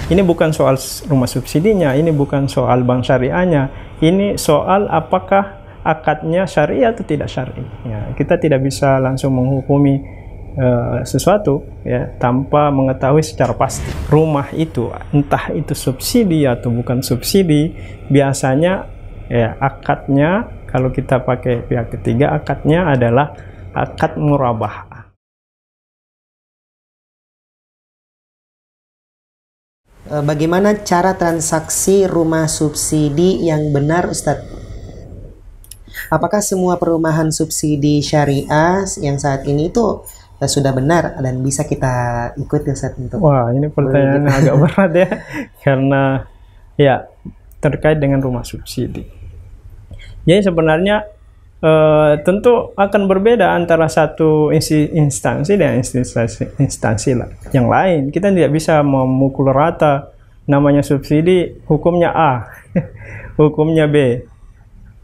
Ini bukan soal rumah subsidinya, ini bukan soal bank syariahnya, ini soal apakah akadnya syariah atau tidak syariah. Ya, kita tidak bisa langsung menghukumi sesuatu ya tanpa mengetahui secara pasti. Rumah itu entah itu subsidi atau bukan subsidi, biasanya ya akadnya, kalau kita pakai pihak ketiga, akadnya adalah akad murabahah. Bagaimana cara transaksi rumah subsidi yang benar, Ustadz? Apakah semua perumahan subsidi syariah yang saat ini itu sudah benar dan bisa kita ikuti, Ustadz? Wah, ini pertanyaan agak berat ya, karena ya terkait dengan rumah subsidi. Jadi sebenarnya tentu akan berbeda antara satu instansi dan instansi yang lain. Kita tidak bisa memukul rata, namanya subsidi hukumnya A, hukumnya B.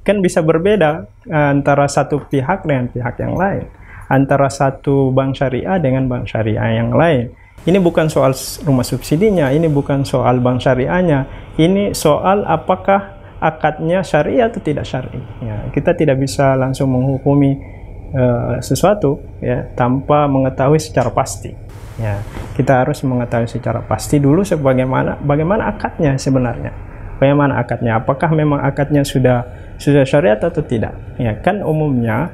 Kan bisa berbeda antara satu pihak dengan pihak yang lain, antara satu bank syariah dengan bank syariah yang lain. Ini bukan soal rumah subsidinya, ini bukan soal bank syariahnya, ini soal apakah akadnya syariah atau tidak syariah. Ya, kita tidak bisa langsung menghukumi sesuatu ya tanpa mengetahui secara pasti. Ya, kita harus mengetahui secara pasti dulu bagaimana akadnya sebenarnya. Bagaimana akadnya? Apakah memang akadnya sudah syariat atau tidak? Ya, kan umumnya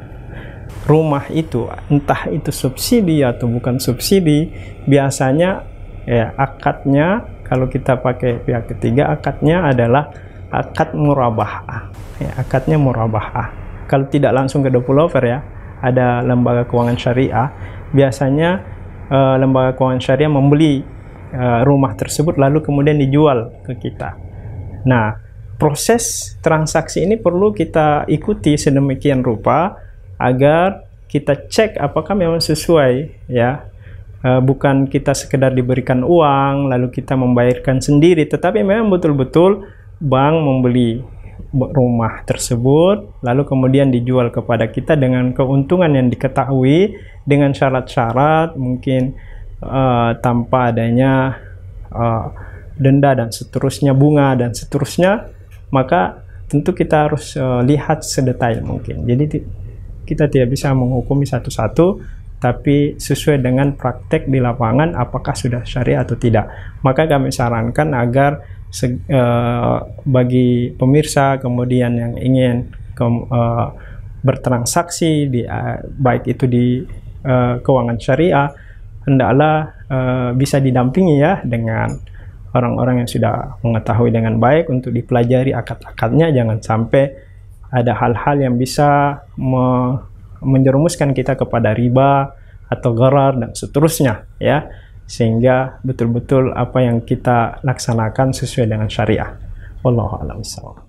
rumah itu entah itu subsidi atau bukan subsidi, biasanya ya akadnya, kalau kita pakai pihak ketiga, akadnya adalah akad murabahah. Ya, akadnya murabahah. Kalau tidak langsung ke developer ya, ada lembaga keuangan syariah. Biasanya lembaga keuangan syariah membeli rumah tersebut lalu kemudian dijual ke kita. Nah, proses transaksi ini perlu kita ikuti sedemikian rupa agar kita cek apakah memang sesuai ya. Bukan kita sekedar diberikan uang lalu kita membayarkan sendiri, tetapi memang betul-betul bank membeli rumah tersebut lalu kemudian dijual kepada kita dengan keuntungan yang diketahui, dengan syarat-syarat mungkin tanpa adanya denda dan seterusnya, bunga dan seterusnya. Maka tentu kita harus lihat sedetail mungkin. Jadi kita tidak bisa menghukumi satu-satu, tapi sesuai dengan praktek di lapangan apakah sudah syariah atau tidak. Maka kami sarankan agar bagi pemirsa kemudian yang ingin bertransaksi baik itu di keuangan syariah, hendaklah bisa didampingi ya dengan orang-orang yang sudah mengetahui dengan baik untuk dipelajari akad-akadnya. Jangan sampai ada hal-hal yang bisa menjerumuskan kita kepada riba atau gharar dan seterusnya ya, sehingga betul-betul apa yang kita laksanakan sesuai dengan syariah. Wallahu a'lam bishawab.